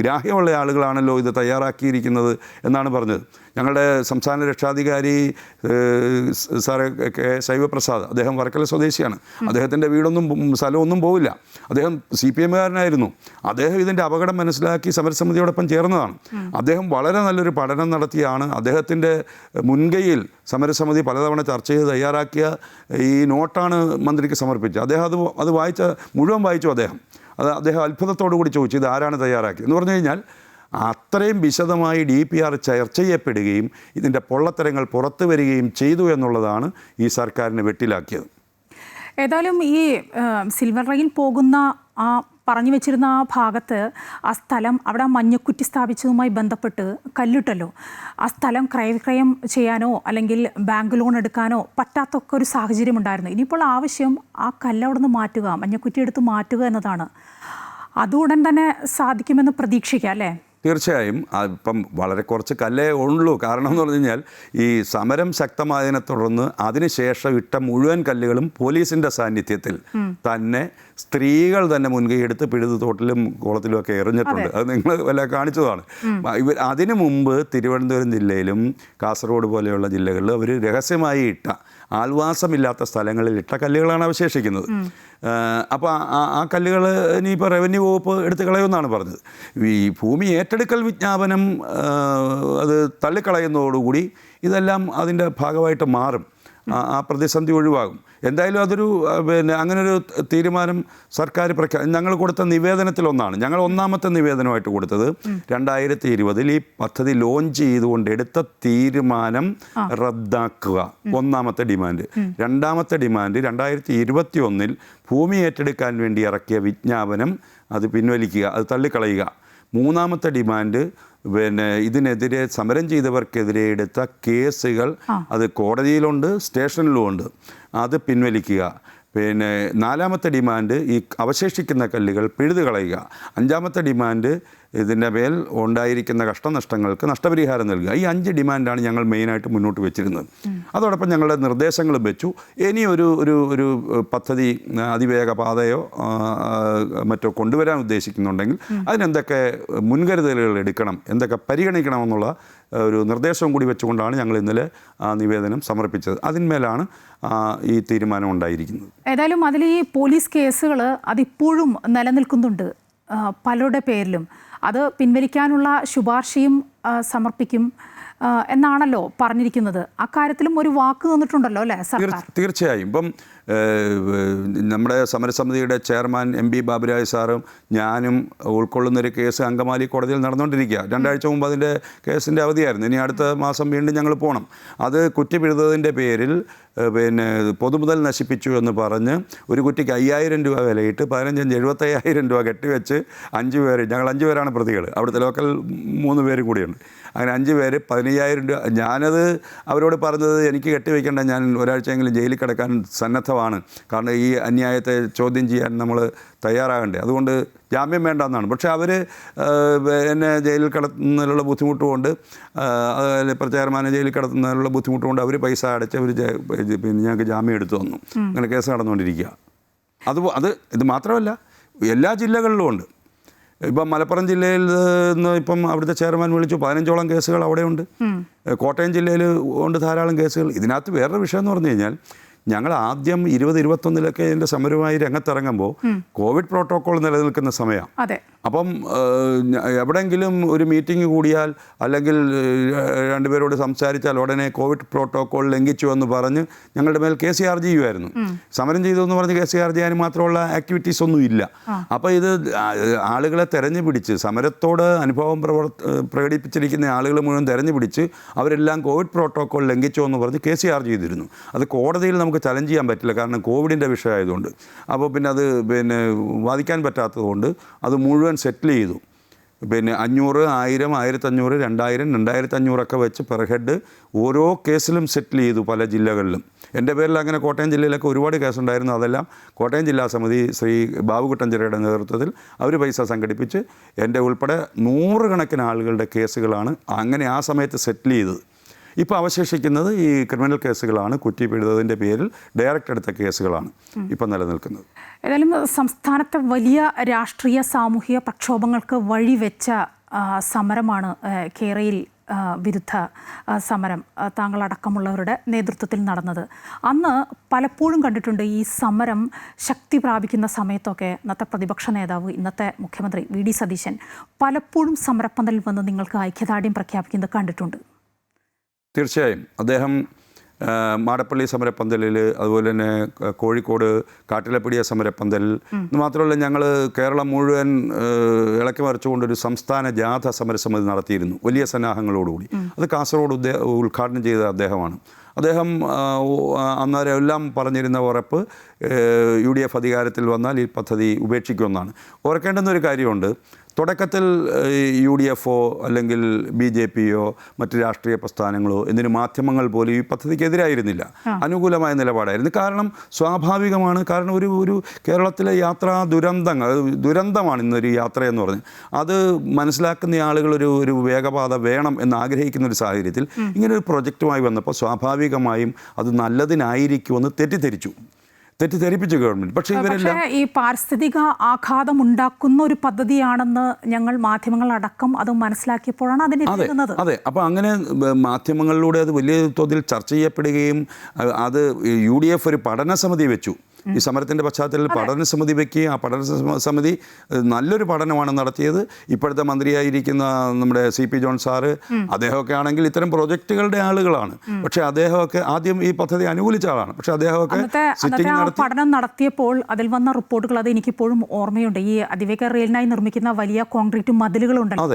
ഗ്രാഹ്യമുള്ള ആളുകളാണല്ലോ ഇത് തയ്യാറാക്കിയിരിക്കുന്നത് എന്നാണ് പറഞ്ഞത്. ഞങ്ങളുടെ സംസ്ഥാന രക്ഷാധികാരി സാറ് ശൈവപ്രസാദ്, അദ്ദേഹം വർക്കല സ്വദേശിയാണ്. അദ്ദേഹത്തിൻ്റെ വീടൊന്നും സ്ഥലമൊന്നും പോവില്ല. അദ്ദേഹം CPM-കാരനായിരുന്നു. അദ്ദേഹം ഇതിൻ്റെ അപകടം മനസ്സിലാക്കി സമരസമിതിയോടൊപ്പം ചേർന്നതാണ്. അദ്ദേഹം വളരെ നല്ലൊരു പഠനം നടത്തിയാണ്. അദ്ദേഹത്തിൻ്റെ മുൻകൈയിൽ സമരസമിതി പലതവണ ചർച്ച ചെയ്ത് തയ്യാറാക്കിയ ഈ നോട്ടാണ് മന്ത്രിക്ക് സമർപ്പിച്ചത്. അദ്ദേഹം മുഴുവൻ വായിച്ചു. അദ്ദേഹം അത്ഭുതത്തോടു കൂടി ചോദിച്ചു ഇത് ആരാണ് തയ്യാറാക്കിയത് എന്ന് പറഞ്ഞു കഴിഞ്ഞാൽ അത്രയും വിശദമായി DPR ചർച്ച ചെയ്യപ്പെടുകയും ഇതിൻ്റെ പൊള്ളത്തരങ്ങൾ പുറത്തു വരികയും ചെയ്തു എന്നുള്ളതാണ് ഈ സർക്കാരിനെ വെട്ടിലാക്കിയത്. ഏതായാലും ഈ സിൽവർ ലൈൻ പോകുന്ന ആ പറഞ്ഞു വെച്ചിരുന്ന ആ ഭാഗത്ത് ആ സ്ഥലം അവിടെ മഞ്ഞക്കുറ്റി സ്ഥാപിച്ചതുമായി ബന്ധപ്പെട്ട് കല്ലിട്ടല്ലോ. ആ സ്ഥലം ക്രയവിക്രയം ചെയ്യാനോ അല്ലെങ്കിൽ ബാങ്ക് ലോൺ എടുക്കാനോ പറ്റാത്തൊക്കെ ഒരു സാഹചര്യം ഉണ്ടായിരുന്നു. ഇനിയിപ്പോൾ ആവശ്യം ആ കല്ല് അവിടെ നിന്ന് മാറ്റുക, മഞ്ഞക്കുറ്റി എടുത്ത് മാറ്റുക എന്നതാണ്. അതുടൻ തന്നെ സാധിക്കുമെന്ന് പ്രതീക്ഷിക്കാം അല്ലേ? തീർച്ചയായും ഇപ്പം വളരെ കുറച്ച് കല്ലേ ഉള്ളൂ. കാരണം എന്ന് പറഞ്ഞു കഴിഞ്ഞാൽ ഈ സമരം ശക്തമായതിനെ തുടർന്ന് അതിനുശേഷം ഇട്ട മുഴുവൻ കല്ലുകളും പോലീസിൻ്റെ സാന്നിധ്യത്തിൽ തന്നെ സ്ത്രീകൾ തന്നെ മുൻകൈ എടുത്ത് പിഴുതു തോട്ടിലും കുളത്തിലും ഒക്കെ എറിഞ്ഞിട്ടുണ്ട്. അത് നിങ്ങൾ വല്ല കാണിച്ചതാണ്. അതിനു മുമ്പ് തിരുവനന്തപുരം ജില്ലയിലും കാസർഗോഡ് പോലെയുള്ള ജില്ലകളിൽ അവർ രഹസ്യമായി ഇട്ട ആൾവാസമില്ലാത്ത സ്ഥലങ്ങളിൽ ഇട്ട കല്ലുകളാണ് അവശേഷിക്കുന്നത്. അപ്പോൾ ആ കല്ലുകൾ ഇനിയിപ്പോൾ റവന്യൂ വകുപ്പ് എടുത്ത് കളയുമെന്നാണ് പറഞ്ഞത്. ഈ ഭൂമി ഏറ്റെടുക്കൽ വിജ്ഞാപനം അത് തള്ളിക്കളയുന്നതോടുകൂടി ഇതെല്ലാം അതിൻ്റെ ഭാഗമായിട്ട് മാറും. ആ പ്രതിസന്ധി ഒഴിവാകും. എന്തായാലും അതൊരു അങ്ങനൊരു തീരുമാനം സർക്കാർ ഞങ്ങൾ കൊടുത്ത നിവേദനത്തിലൊന്നാണ്. ഞങ്ങൾ ഒന്നാമത്തെ നിവേദനമായിട്ട് കൊടുത്തത് 2020 ഈ പദ്ധതി ലോഞ്ച് ചെയ്തുകൊണ്ട് എടുത്ത തീരുമാനം റദ്ദാക്കുക, ഒന്നാമത്തെ ഡിമാൻഡ്. രണ്ടാമത്തെ ഡിമാൻഡ് 2021 ഭൂമി ഏറ്റെടുക്കാൻ വേണ്ടി ഇറക്കിയ വിജ്ഞാപനം അത് പിൻവലിക്കുക, അത് തള്ളിക്കളയുക. മൂന്നാമത്തെ ഡിമാൻഡ് ഇതിനെതിരെ സമരം ചെയ്തവർക്കെതിരെ എടുത്ത കേസുകൾ അത് കോടതിയിലുണ്ട്, സ്റ്റേഷനിലുമുണ്ട്, അത് പിൻവലിക്കുക. നാലാമത്തെ ഡിമാൻഡ് ഈ അവശേഷിക്കുന്ന കല്ലുകൾ പിഴുതു കളയുക. അഞ്ചാമത്തെ ഡിമാൻഡ് ഇതിൻ്റെ മേൽ ഉണ്ടായിരിക്കുന്ന കഷ്ടനഷ്ടങ്ങൾക്ക് നഷ്ടപരിഹാരം നൽകുക. ഈ 5 ഡിമാൻഡാണ് ഞങ്ങൾ മെയിനായിട്ട് മുന്നോട്ട് വെച്ചിരുന്നത്. അതോടൊപ്പം ഞങ്ങളുടെ നിർദ്ദേശങ്ങളും വെച്ചു. ഇനി ഒരു പദ്ധതി അതിവേഗ പാതയോ മറ്റോ കൊണ്ടുവരാൻ ഉദ്ദേശിക്കുന്നുണ്ടെങ്കിൽ അതിനെന്തൊക്കെ മുൻകരുതലുകൾ എടുക്കണം, എന്തൊക്കെ പരിഗണിക്കണമെന്നുള്ള ഒരു നിർദ്ദേശവും കൂടി വെച്ചുകൊണ്ടാണ് ഞങ്ങൾ ഇന്നലെ നിവേദനം സമർപ്പിച്ചത്. അതിന്മേലാണ് ഈ തീരുമാനം ഉണ്ടായിരിക്കുന്നത്. ഏതായാലും അതിൽ ഈ പോലീസ് കേസുകൾ അതിപ്പോഴും നിലനിൽക്കുന്നുണ്ട് പലരുടെ പേരിലും. അത് പിൻവലിക്കാനുള്ള ശുപാർശയും സമർപ്പിക്കും എന്നാണല്ലോ പറഞ്ഞിരിക്കുന്നത്. അക്കാര്യത്തിലും ഒരു വാക്ക് തന്നിട്ടുണ്ടല്ലോ അല്ലേ സർക്കാർ? തീർച്ചയായും. ഇപ്പം നമ്മുടെ സമരസമിതിയുടെ ചെയർമാൻ MP ബാബുരാജ് സാറും ഞാനും ഉൾക്കൊള്ളുന്നൊരു കേസ് അങ്കമാലി കോടതിയിൽ നടന്നുകൊണ്ടിരിക്കുക. 2 ആഴ്ച മുമ്പ് അതിൻ്റെ കേസിൻ്റെ അവധിയായിരുന്നു. ഇനി അടുത്ത മാസം വീണ്ടും ഞങ്ങൾ പോകണം. അത് കുറ്റിപ്പിഴുതതിൻ്റെ പേരിൽ പൊതുമുതൽ നശിപ്പിച്ചു എന്ന് പറഞ്ഞ് ഒരു കുറ്റിക്ക് 5000 രൂപ വിലയിട്ട് 75,000 രൂപ കെട്ടിവെച്ച് 5 പേര്, ഞങ്ങൾ 5 പേരാണ് പ്രതികൾ, അവിടുത്തെ ലോക്കൽ 3 പേരും കൂടിയുണ്ട്. അങ്ങനെ 5 പേര് 15,000 രൂപ. ഞാനത് അവരോട് പറഞ്ഞത് എനിക്ക് കെട്ടിവെക്കേണ്ട, ഞാൻ ഒരാഴ്ചയെങ്കിലും ജയിലിൽ കിടക്കാൻ സന്നദ്ധമാണ്. കാരണം ഈ അന്യായത്തെ ചോദ്യം ചെയ്യാൻ നമ്മൾ തയ്യാറാകണ്ടേ, അതുകൊണ്ട് ജാമ്യം വേണ്ടെന്നാണ്. പക്ഷേ അവർ എന്നെ ജയിലിൽ കിടത്തുന്നതിനുള്ള ബുദ്ധിമുട്ടുകൊണ്ട്, ഇപ്പോൾ ചെയർമാനെ ജയിലിൽ കിടത്തുന്നതിനുള്ള ബുദ്ധിമുട്ടുകൊണ്ട് അവർ പൈസ അടച്ച് അവർ ഞങ്ങൾക്ക് ജാമ്യം എടുത്തു തന്നു. അങ്ങനെ കേസ് നടന്നുകൊണ്ടിരിക്കുക. ഇത് മാത്രമല്ല, എല്ലാ ജില്ലകളിലും ഉണ്ട്. ഇപ്പം മലപ്പുറം ജില്ലയിൽ നിന്ന് ഇപ്പം അവിടുത്തെ ചെയർമാൻ വിളിച്ചു 15ഓളം കേസുകൾ അവിടെയുണ്ട്. കോട്ടയം ജില്ലയിൽ ഉണ്ട് ധാരാളം കേസുകൾ. ഇതിനകത്ത് വേറൊരു വിഷയം എന്ന് പറഞ്ഞു കഴിഞ്ഞാൽ, ഞങ്ങൾ ആദ്യം 2021 ഇതിൻ്റെ സമരവുമായി രംഗത്തിറങ്ങുമ്പോൾ കോവിഡ് പ്രോട്ടോക്കോൾ നിലനിൽക്കുന്ന സമയമാണ്. അപ്പം എവിടെയെങ്കിലും ഒരു മീറ്റിംഗ് കൂടിയാൽ അല്ലെങ്കിൽ 2 പേരോട് സംസാരിച്ചാൽ ഉടനെ കോവിഡ് പ്രോട്ടോക്കോൾ ലംഘിച്ചു എന്ന് പറഞ്ഞ് ഞങ്ങളുടെ മേൽ കേസ് ചാർജ് ചെയ്യുമായിരുന്നു. സമരം ചെയ്തു എന്ന് പറഞ്ഞ് കേസ് ചാർജ് ചെയ്യാൻ മാത്രമുള്ള ആക്ടിവിറ്റീസ് ഒന്നും ഇല്ല. അപ്പോൾ ഇത് ആളുകളെ തെരഞ്ഞു പിടിച്ച്, സമരത്തോട് അനുഭവം പ്രകടിപ്പിച്ചിരിക്കുന്ന ആളുകൾ മുഴുവൻ തെരഞ്ഞു പിടിച്ച് അവരെല്ലാം കോവിഡ് പ്രോട്ടോക്കോൾ ലംഘിച്ചു എന്ന് പറഞ്ഞ് കേസ് ചാർജ് ചെയ്തിരുന്നു. അത് കോടതിയിൽ നമുക്ക് ചലഞ്ച് ചെയ്യാൻ പറ്റില്ല, കാരണം കോവിഡിൻ്റെ വിഷയമായതുകൊണ്ട്. അപ്പോൾ അത് വാദിക്കാൻ പറ്റാത്തതുകൊണ്ട് അത് മുഴുവൻ സെറ്റിൽ ചെയ്തു. 500, 1000, 1500, 2000, 2500 ഒക്കെ വെച്ച് പെർ ഹെഡ് ഓരോ കേസിലും സെറ്റിൽ ചെയ്തു പല ജില്ലകളിലും. എൻ്റെ പേരിൽ അങ്ങനെ കോട്ടയം ജില്ലയിലൊക്കെ ഒരുപാട് കേസുണ്ടായിരുന്നു. അതെല്ലാം കോട്ടയം ജില്ലാ സമിതി ശ്രീ ബാബുകുട്ടഞ്ചിറയുടെ നേതൃത്വത്തിൽ അവർ പൈസ സംഘടിപ്പിച്ച് എൻ്റെ ഉൾപ്പെടെ 100 കണക്കിന് ആളുകളുടെ കേസുകളാണ് അങ്ങനെ ആ സമയത്ത് സെറ്റിൽ ചെയ്തത്. ഇപ്പോൾ അവശേഷിക്കുന്നത് ഈ ക്രിമിനൽ കേസുകളാണ്. കുറ്റിപ്പിഴുതതിൻ്റെ പേരിൽ ഡയറക്റ്റ് എടുത്ത കേസുകളാണ് ഇപ്പം നിലനിൽക്കുന്നത്. ഏതായാലും സംസ്ഥാനത്തെ വലിയ രാഷ്ട്രീയ സാമൂഹിക പ്രക്ഷോഭങ്ങൾക്ക് വഴിവെച്ച സമരമാണ് കേരയിൽ വിരുദ്ധ സമരം താങ്കളടക്കമുള്ളവരുടെ നേതൃത്വത്തിൽ നടന്നത്. അന്ന് പലപ്പോഴും കണ്ടിട്ടുണ്ട് ഈ സമരം ശക്തി പ്രാപിക്കുന്ന സമയത്തൊക്കെ ഇന്നത്തെ പ്രതിപക്ഷ നേതാവ്, ഇന്നത്തെ മുഖ്യമന്ത്രി VD സതീശൻ പലപ്പോഴും സമരപ്പന്തലിൽ വന്ന് നിങ്ങൾക്ക് ഐക്യദാർഢ്യം പ്രഖ്യാപിക്കുന്നത് കണ്ടിട്ടുണ്ട്. തീർച്ചയായും അദ്ദേഹം മാടപ്പള്ളി സമരപ്പന്തലിൽ, അതുപോലെ തന്നെ കോഴിക്കോട് കാട്ടിലപ്പിടിയ സമരപ്പന്തലിൽ, മാത്രമല്ല ഞങ്ങൾ കേരളം മുഴുവൻ ഇളക്കി മറിച്ചുകൊണ്ടൊരു സംസ്ഥാന ജാഥ സമരസമിതി നടത്തിയിരുന്നു വലിയ സന്നാഹങ്ങളോടുകൂടി. അത് കാസർഗോഡ് ഉദ്ഘാടനം ചെയ്ത അദ്ദേഹമാണ്. അദ്ദേഹം അന്നേരം എല്ലാം പറഞ്ഞിരുന്ന ഉറപ്പ് UDF അധികാരത്തിൽ വന്നാൽ ഈ പദ്ധതി ഉപേക്ഷിക്കുമെന്നാണ്. ഓർക്കേണ്ടുന്ന ഒരു കാര്യമുണ്ട്, തുടക്കത്തിൽ UDF അല്ലെങ്കിൽ BJPയോ മറ്റ് രാഷ്ട്രീയ പ്രസ്ഥാനങ്ങളോ എന്തിനു മാധ്യമങ്ങൾ പോലും ഈ പദ്ധതിക്കെതിരായിരുന്നില്ല, അനുകൂലമായ നിലപാടായിരുന്നു. കാരണം സ്വാഭാവികമാണ്, കാരണം ഒരു കേരളത്തിലെ യാത്രാ ദുരന്തമാണ് ഇന്നൊരു യാത്രയെന്ന് പറഞ്ഞ് അത് മനസ്സിലാക്കുന്ന ആളുകൾ ഒരു വേഗപാത വേണം എന്ന് ആഗ്രഹിക്കുന്ന ഒരു സാഹചര്യത്തിൽ ഇങ്ങനൊരു പ്രൊജക്റ്റുമായി വന്നപ്പോൾ സ്വാഭാവികമായും അത് നല്ലതിനായിരിക്കുമെന്ന് തെറ്റിദ്ധരിപ്പിച്ചു ഗവൺമെൻറ്. പക്ഷേ ഇവരെല്ലാം ഈ പാരിസ്ഥിതിക ആഘാതം ഉണ്ടാക്കുന്ന ഒരു പദ്ധതിയാണെന്ന് ഞങ്ങൾ മാധ്യമങ്ങളടക്കം അത് മനസ്സിലാക്കിയപ്പോഴാണ് അതിനെതിരുന്നത്. അതെ, അപ്പോൾ അങ്ങനെ മാധ്യമങ്ങളിലൂടെ അത് വലിയ തോതിൽ ചർച്ച ചെയ്യപ്പെടുകയും അത് UDF ഒരു പഠന സമിതി വെച്ചു. ഈ സമരത്തിൻ്റെ പശ്ചാത്തലത്തിൽ പഠനസമിതി വയ്ക്കുകയും ആ പഠനസമിതി നല്ലൊരു പഠനമാണ് നടത്തിയത്. ഇപ്പോഴത്തെ മന്ത്രിയായിരിക്കുന്ന നമ്മുടെ CP ജോൺ സാറ്, അദ്ദേഹമൊക്കെ ആണെങ്കിൽ ഇത്തരം പ്രൊജക്റ്റുകളുടെ ആളുകളാണ്. പക്ഷേ അദ്ദേഹമൊക്കെ ആദ്യം ഈ പദ്ധതി അനുകൂലിച്ച ആളാണ്. പക്ഷേ അദ്ദേഹമൊക്കെ പഠനം നടത്തിയപ്പോൾ അതിൽ വന്ന റിപ്പോർട്ടുകൾ അത് എനിക്കിപ്പോഴും ഓർമ്മയുണ്ട്. ഈ അതിവേഗ റെയിലിനായി നിർമ്മിക്കുന്ന വലിയ കോൺക്രീറ്റ് മതിലുകളുണ്ടല്ലോ,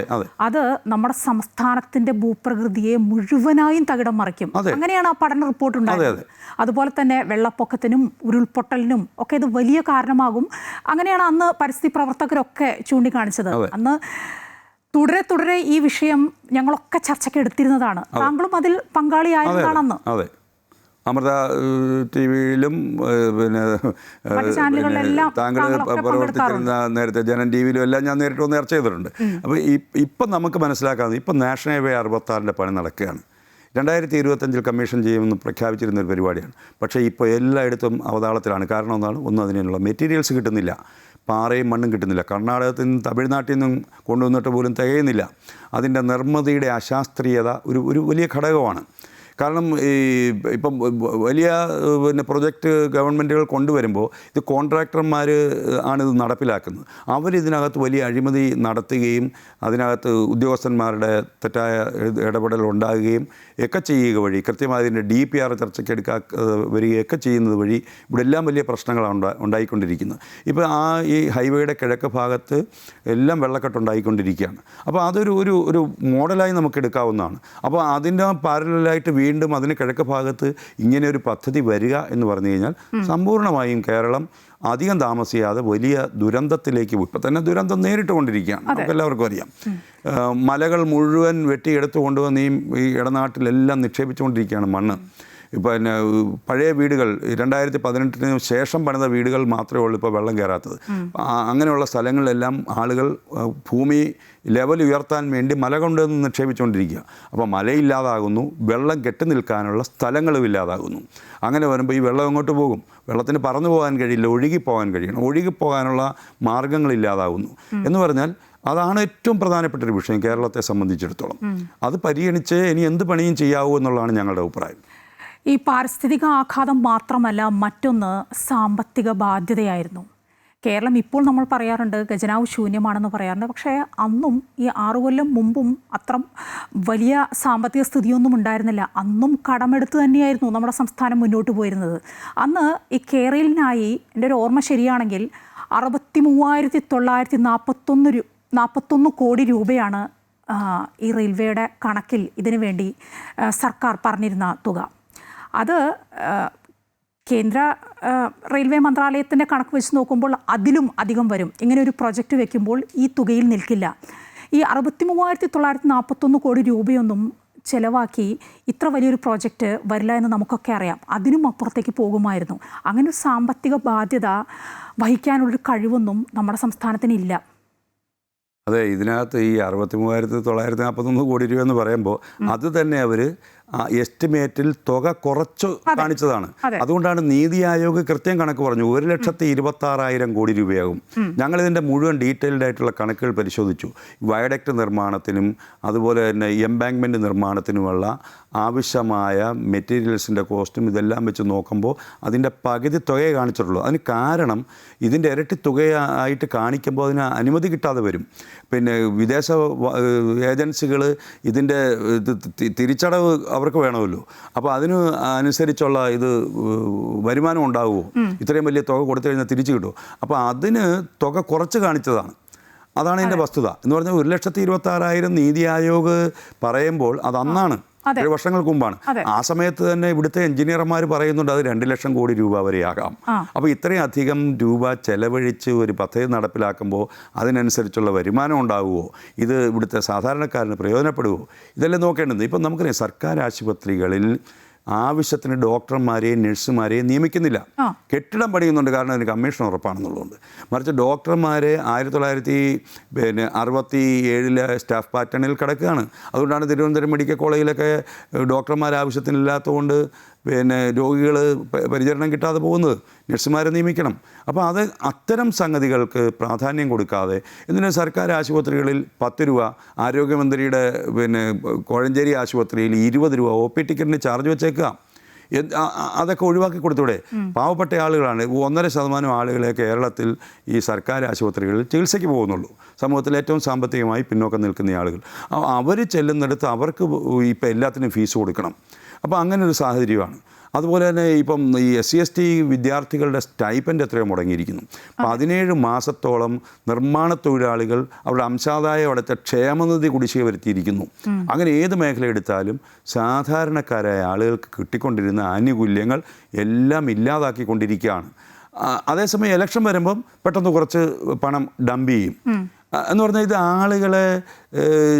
അത് നമ്മുടെ സംസ്ഥാനത്തിന്റെ ഭൂപ്രകൃതിയെ മുഴുവനായും തകിടം മറിക്കും. അങ്ങനെയാണ് ആ പഠന റിപ്പോർട്ട് ഉണ്ടായത്. അതുപോലെ തന്നെ വെള്ളപ്പൊക്കത്തിനും ഉരുൾപൊട്ടലിനും ഒക്കെ ഇത് വലിയ കാരണമാകും. അങ്ങനെയാണ് അന്ന് പരിസ്ഥിതി പ്രവർത്തകരൊക്കെ ചൂണ്ടിക്കാണിച്ചത്. അന്ന് തുടരെ ഈ വിഷയം ഞങ്ങളൊക്കെ ചർച്ചയ്ക്ക് എടുത്തിരുന്നതാണ്. താങ്കളും അതിൽ പങ്കാളിയായതാണെന്ന്. അതെ, അമൃത TVയിലും പിന്നെ താങ്കൾ പ്രവർത്തിച്ചിരുന്ന നേരത്തെ ജനൻ TVയിലും എല്ലാം ഞാൻ നേരിട്ട് വന്ന് ചർച്ച ചെയ്തിട്ടുണ്ട്. അപ്പോൾ ഇപ്പം നമുക്ക് മനസ്സിലാക്കാവുന്നത്, ഇപ്പം നാഷണൽ ഹൈവേ 66 പണി നടക്കുകയാണ്. 2025 കമ്മീഷൻ ചെയ്യുമെന്ന് പ്രഖ്യാപിച്ചിരുന്ന ഒരു പരിപാടിയാണ്. പക്ഷേ ഇപ്പോൾ എല്ലായിടത്തും അവതാളത്തിലാണ്. കാരണം ഒന്നും അതിനുള്ള മെറ്റീരിയൽസ് കിട്ടുന്നില്ല, പാറയും മണ്ണും കിട്ടുന്നില്ല. കർണാടകത്തിൽ നിന്നും തമിഴ്നാട്ടിൽ നിന്നും കൊണ്ടുവന്നിട്ട് പോലും തികയുന്നില്ല. അതിൻ്റെ നിർമ്മിതിയുടെ അശാസ്ത്രീയത ഒരു വലിയ ഘടകമാണ്. കാരണം ഇപ്പം വലിയ പ്രൊജക്റ്റ് ഗവൺമെൻറ്റുകൾ കൊണ്ടുവരുമ്പോൾ ഇത് കോൺട്രാക്ടർമാർ ആണിത് നടപ്പിലാക്കുന്നത്. അവരിതിനകത്ത് വലിയ അഴിമതി നടത്തുകയും അതിനകത്ത് ഉദ്യോഗസ്ഥന്മാരുടെ തെറ്റായ ഇടപെടൽ ഉണ്ടാകുകയും ഒക്കെ ചെയ്യുക വഴി, കൃത്യമായി ഇതിൻ്റെ DPR ചർച്ചയ്ക്ക് വരികയൊക്കെ ചെയ്യുന്നത് വഴി ഇവിടെ എല്ലാം വലിയ പ്രശ്നങ്ങളാണ് ഉണ്ടായിക്കൊണ്ടിരിക്കുന്നത്. ഇപ്പോൾ ഈ ഹൈവേയുടെ കിഴക്ക് ഭാഗത്ത് എല്ലാം വെള്ളക്കെട്ടുണ്ടായിക്കൊണ്ടിരിക്കുകയാണ്. അപ്പോൾ അതൊരു മോഡലായി നമുക്ക് എടുക്കാവുന്നതാണ്. അപ്പോൾ അതിൻ്റെ പാരലായിട്ട് വീണ്ടും അതിന് കിഴക്ക് ഭാഗത്ത് ഇങ്ങനെ ഒരു പദ്ധതി വരിക എന്ന് പറഞ്ഞു കഴിഞ്ഞാൽ സമ്പൂർണ്ണമായും കേരളം അധികം താമസിയാതെ വലിയ ദുരന്തത്തിലേക്ക് പോയി. ഇപ്പം തന്നെ ദുരന്തം നേരിട്ടുകൊണ്ടിരിക്കുകയാണ്, നമുക്ക് എല്ലാവർക്കും അറിയാം. മലകൾ മുഴുവൻ വെട്ടിയെടുത്ത് കൊണ്ടുവന്ന് ഈ ഇടനാട്ടിലെല്ലാം നിക്ഷേപിച്ചുകൊണ്ടിരിക്കുകയാണ് മണ്ണ്. പിന്നെ പഴയ വീടുകൾ 2018 ശേഷം പണിത വീടുകൾ മാത്രമേ ഉള്ളൂ ഇപ്പോൾ വെള്ളം കയറാത്തത്. അങ്ങനെയുള്ള സ്ഥലങ്ങളിലെല്ലാം ആളുകൾ ഭൂമി ലെവൽ ഉയർത്താൻ വേണ്ടി മല കൊണ്ടുവന്ന് നിക്ഷേപിച്ചുകൊണ്ടിരിക്കുക. അപ്പോൾ മലയില്ലാതാകുന്നു, വെള്ളം കെട്ടി നിൽക്കാനുള്ള സ്ഥലങ്ങളും ഇല്ലാതാകുന്നു. അങ്ങനെ വരുമ്പോൾ ഈ വെള്ളം എങ്ങോട്ട് പോകും? വെള്ളത്തിന് പറന്നു പോകാൻ കഴിയില്ല, ഒഴുകിപ്പോകാൻ കഴിയണം. ഒഴുകിപ്പോകാനുള്ള മാർഗങ്ങളില്ലാതാകുന്നു എന്ന് പറഞ്ഞാൽ അതാണ് ഏറ്റവും പ്രധാനപ്പെട്ട ഒരു വിഷയം കേരളത്തെ സംബന്ധിച്ചിടത്തോളം. അത് പരിഗണിച്ച് ഇനി എന്ത് പണിയും ചെയ്യാവൂ എന്നുള്ളതാണ് ഞങ്ങളുടെ അഭിപ്രായം. ഈ പാരിസ്ഥിതിക ആഘാതം മാത്രമല്ല, മറ്റൊന്ന് സാമ്പത്തിക ബാധ്യതയായിരുന്നു. കേരളം ഇപ്പോൾ നമ്മൾ പറയാറുണ്ട് ഖജനാവ് ശൂന്യമാണെന്ന് പറയാറുണ്ട്. പക്ഷേ അന്നും ഈ 6 കൊല്ലം മുമ്പും അത്ര വലിയ സാമ്പത്തിക സ്ഥിതിയൊന്നും ഉണ്ടായിരുന്നില്ല. അന്നും കടമെടുത്ത് തന്നെയായിരുന്നു നമ്മുടെ സംസ്ഥാനം മുന്നോട്ട് പോയിരുന്നത്. അന്ന് ഈ കേരളിനായി എൻ്റെ ഒരു ഓർമ്മ ശരിയാണെങ്കിൽ 63,941 കോടി രൂപയാണ് ഈ റെയിൽവേയുടെ കണക്കിൽ ഇതിനു വേണ്ടി സർക്കാർ പറഞ്ഞിരുന്ന തുക. അത് കേന്ദ്ര റെയിൽവേ മന്ത്രാലയത്തിൻ്റെ കണക്ക് വെച്ച് നോക്കുമ്പോൾ അതിലും അധികം വരും. ഇങ്ങനെ ഒരു പ്രൊജക്റ്റ് വെക്കുമ്പോൾ ഈ തുകയിൽ നിൽക്കില്ല. ഈ 63,941 കോടി രൂപയൊന്നും ചിലവാക്കി ഇത്ര വലിയൊരു പ്രോജക്റ്റ് വരില്ല എന്ന് നമുക്കൊക്കെ അറിയാം. അതിനും അപ്പുറത്തേക്ക് പോകുമായിരുന്നു. അങ്ങനെ ഒരു സാമ്പത്തിക ബാധ്യത വഹിക്കാനുള്ളൊരു കഴിവൊന്നും നമ്മുടെ സംസ്ഥാനത്തിനില്ല. അതെ, ഇതിനകത്ത് ഈ 63,941 കോടി രൂപ എന്ന് പറയുമ്പോൾ അത് തന്നെ അവർ എസ്റ്റിമേറ്റിൽ തുക കുറച്ച് കാണിച്ചതാണ്. അതുകൊണ്ടാണ് നീതി ആയോഗ് കൃത്യം കണക്ക് പറഞ്ഞു 1,26,000 കോടി രൂപയാകും. ഞങ്ങളിതിൻ്റെ മുഴുവൻ ഡീറ്റെയിൽഡ് ആയിട്ടുള്ള കണക്കുകൾ പരിശോധിച്ചു. വയഡക്റ്റ് നിർമ്മാണത്തിനും അതുപോലെ തന്നെ എംബാങ്ക്മെൻറ്റ് നിർമ്മാണത്തിനുമുള്ള ആവശ്യമായ മെറ്റീരിയൽസിൻ്റെ കോസ്റ്റും ഇതെല്ലാം വെച്ച് നോക്കുമ്പോൾ അതിൻ്റെ പകുതി തുകയെ കാണിച്ചിട്ടുള്ളൂ. അതിന് കാരണം ഇതിൻ്റെ ഇരട്ടി തുകയായിട്ട് കാണിക്കുമ്പോൾ അതിന് അനുമതി കിട്ടാതെ വരും. പിന്നെ വിദേശ ഏജൻസികൾ ഇതിൻ്റെ തിരിച്ചടവ് അവർക്ക് വേണമല്ലോ. അപ്പോൾ അതിന് അനുസരിച്ചുള്ള ഇത് വരുമാനം ഉണ്ടാകുമോ? ഇത്രയും വലിയ തുക കൊടുത്തു കഴിഞ്ഞാൽ തിരിച്ചു കിട്ടുമോ? അപ്പോൾ അതിന് തുക കുറച്ച് കാണിച്ചതാണ്. അതാണ് ഇതിൻ്റെ വസ്തുത എന്ന് പറഞ്ഞാൽ 1,26,000 നീതി ആയോഗ് പറയുമ്പോൾ അത് അന്നാണ്, 7 വർഷങ്ങൾക്ക് മുമ്പാണ്. ആ സമയത്ത് തന്നെ ഇവിടുത്തെ എഞ്ചിനീയർമാർ പറയുന്നുണ്ട് അത് 2 ലക്ഷം കോടി രൂപ വരെയാകാം. അപ്പോൾ ഇത്രയും അധികം രൂപ ചെലവഴിച്ച് ഒരു പദ്ധതി നടപ്പിലാക്കുമ്പോൾ അതിനനുസരിച്ചുള്ള വരുമാനം ഉണ്ടാകുമോ? ഇത് ഇവിടുത്തെ സാധാരണക്കാരന് പ്രയോജനപ്പെടുമോ? ഇതെല്ലാം നോക്കേണ്ടത്. ഇപ്പം നമുക്കറിയാം സർക്കാർ ആശുപത്രികളിൽ ആവശ്യത്തിന് ഡോക്ടർമാരെയും നഴ്സുമാരെയും നിയമിക്കുന്നില്ല. കെട്ടിടം പണിയുന്നുണ്ട്, കാരണം അതിന് കമ്മീഷൻ ഉറപ്പാണെന്നുള്ളതുകൊണ്ട്. മറിച്ച് ഡോക്ടർമാരെ 1967 സ്റ്റാഫ് പാറ്റേണിൽ കിടക്കുകയാണ്. അതുകൊണ്ടാണ് തിരുവനന്തപുരം മെഡിക്കൽ കോളേജിലൊക്കെ ഡോക്ടർമാർ ആവശ്യത്തിനില്ലാത്തതുകൊണ്ട് രോഗികൾ പരിചരണം കിട്ടാതെ പോകുന്നത്. നഴ്സുമാരെ നിയമിക്കണം. അപ്പോൾ അത്തരം സംഗതികൾക്ക് പ്രാധാന്യം കൊടുക്കാതെ എന്തിനാ സർക്കാർ ആശുപത്രികളിൽ 10 രൂപ, ആരോഗ്യമന്ത്രിയുടെ കോഴഞ്ചേരി ആശുപത്രിയിൽ 20 രൂപ OP ടിക്കറ്റിന് ചാർജ് വെച്ചേക്കുക. അതൊക്കെ ഒഴിവാക്കി കൊടുത്തൂടെ? പാവപ്പെട്ട ആളുകളാണ്, 1.5% ആളുകളെ കേരളത്തിൽ ഈ സർക്കാർ ആശുപത്രികളിൽ ചികിത്സയ്ക്ക് പോകുന്നുള്ളൂ. സമൂഹത്തിൽ ഏറ്റവും സാമ്പത്തികമായി പിന്നോക്കം നിൽക്കുന്ന ആളുകൾ. അവർ ചെല്ലുന്നിടത്ത് അവർക്ക് ഇപ്പം എല്ലാത്തിനും ഫീസ് കൊടുക്കണം. അപ്പോൾ അങ്ങനൊരു സാഹചര്യമാണ്. അതുപോലെ തന്നെ ഇപ്പം ഈ SC/ST വിദ്യാർത്ഥികളുടെ സ്റ്റൈപ്പൻഡ് എത്രയോ മുടങ്ങിയിരിക്കുന്നു. 17 മാസത്തോളം നിർമ്മാണ തൊഴിലാളികൾ അവരുടെ അംശാദായം അവിടുത്തെ ക്ഷേമനിധി കുടിശ്ശിക വരുത്തിയിരിക്കുന്നു. അങ്ങനെ ഏത് മേഖല എടുത്താലും സാധാരണക്കാരായ ആളുകൾക്ക് കിട്ടിക്കൊണ്ടിരുന്ന ആനുകൂല്യങ്ങൾ എല്ലാം ഇല്ലാതാക്കിക്കൊണ്ടിരിക്കുകയാണ്. അതേസമയം ഇലക്ഷൻ വരുമ്പം പെട്ടെന്ന് കുറച്ച് പണം ഡംപ് ചെയ്യും. എന്ന് പറഞ്ഞാൽ ഇത് ആളുകളെ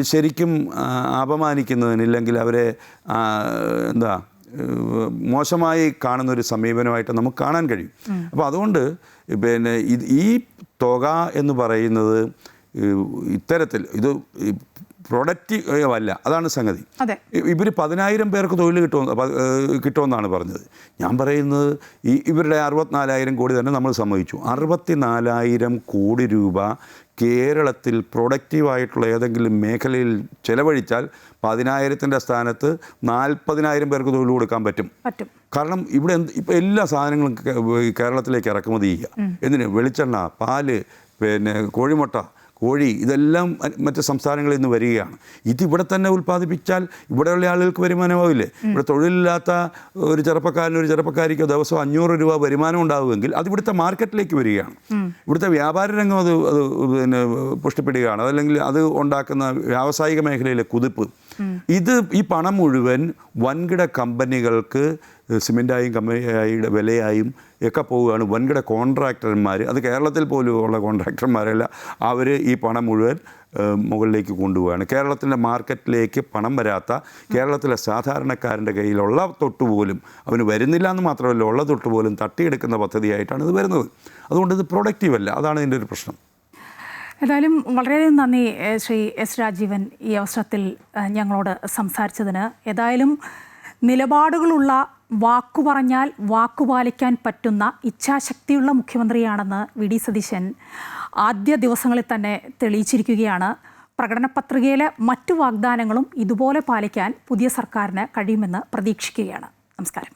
ശരിക്കും അപമാനിക്കുന്നതിന്, ഇല്ലെങ്കിൽ അവരെ മോശമായി കാണുന്നൊരു സമീപനമായിട്ട് നമുക്ക് കാണാൻ കഴിയും. അപ്പോൾ അതുകൊണ്ട് ഈ തുക എന്ന് പറയുന്നത് ഇത്തരത്തിൽ ഇത് പ്രൊഡക്റ്റീവ് അല്ല. അതാണ് സംഗതി. ഇവർ 10,000 പേർക്ക് തൊഴിൽ കിട്ടുമെന്നാണ് പറഞ്ഞത്. ഞാൻ പറയുന്നത് ഇവരുടെ 64,000 കോടി തന്നെ നമ്മൾ സമ്മതിച്ചു. 64,000 കോടി രൂപ കേരളത്തിൽ പ്രൊഡക്റ്റീവായിട്ടുള്ള ഏതെങ്കിലും മേഖലയിൽ ചെലവഴിച്ചാൽ 10,000-ൻ്റെ സ്ഥാനത്ത് 40,000 പേർക്ക് തൊഴിൽ കൊടുക്കാൻ പറ്റും. കാരണം ഇവിടെ ഇപ്പോൾ എല്ലാ സാധനങ്ങളും കേരളത്തിലേക്ക് ഇറക്കുമതി ചെയ്യുക. എന്തിന്? വെളിച്ചെണ്ണ, പാല്, കോഴിമുട്ട, കോഴി, ഇതെല്ലാം മറ്റ് സംസ്ഥാനങ്ങളിൽ നിന്ന് വരികയാണ്. ഇതിവിടെ തന്നെ ഉൽപ്പാദിപ്പിച്ചാൽ ഇവിടെയുള്ള ആളുകൾക്ക് വരുമാനമാവില്ലേ? ഇവിടെ തൊഴിലില്ലാത്ത ഒരു ചെറുപ്പക്കാരിക്കോ ദിവസം 500 രൂപ വരുമാനം ഉണ്ടാകുമെങ്കിൽ അത് ഇവിടുത്തെ മാർക്കറ്റിലേക്ക് വരികയാണ്. ഇവിടുത്തെ വ്യാപാര രംഗം അത് പുഷ്ടിപ്പെടുകയാണ്. അതല്ലെങ്കിൽ അത് ഉണ്ടാക്കുന്ന വ്യാവസായിക മേഖലയിലെ കുതിപ്പ്. ഈ പണം മുഴുവൻ വൻകിട കമ്പനികൾക്ക് സിമെൻ്റായും കമ്പനിയായുടെ വിലയായും ഒക്കെ പോവുകയാണ്. വൻകിട കോൺട്രാക്ടർമാർ, അത് കേരളത്തിൽ പോലും ഉള്ള കോൺട്രാക്ടർമാരല്ല, അവർ ഈ പണം മുഴുവൻ മുകളിലേക്ക് കൊണ്ടുപോവുകയാണ്. കേരളത്തിൻ്റെ മാർക്കറ്റിലേക്ക് പണം വരാത്ത, കേരളത്തിലെ സാധാരണക്കാരൻ്റെ കയ്യിലുള്ള തൊട്ടുപോലും അവന് വരുന്നില്ല എന്ന് മാത്രമല്ല, ഉള്ള തൊട്ടുപോലും തട്ടിയെടുക്കുന്ന പദ്ധതിയായിട്ടാണ് ഇത് വരുന്നത്. അതുകൊണ്ട് ഇത് പ്രൊഡക്റ്റീവ് അല്ല. അതാണ് ഇതിൻ്റെ ഒരു പ്രശ്നം. ഏതായാലും വളരെ നന്ദി ശ്രീ S. രാജീവൻ ഈ അവസരത്തിൽ ഞങ്ങളോട് സംസാരിച്ചതിന്. ഏതായാലും നിലപാടുകളുള്ള, വാക്കു പറഞ്ഞാൽ വാക്കുപാലിക്കാൻ പറ്റുന്ന ഇച്ഛാശക്തിയുള്ള മുഖ്യമന്ത്രിയാണെന്ന് VD സതീശൻ ആദ്യ ദിവസങ്ങളിൽ തന്നെ തെളിയിച്ചിരിക്കുകയാണ്. പ്രകടന പത്രികയിലെ മറ്റു വാഗ്ദാനങ്ങളും ഇതുപോലെ പാലിക്കാൻ പുതിയ സർക്കാരിന് കഴിയുമെന്ന് പ്രതീക്ഷിക്കുകയാണ്. നമസ്കാരം.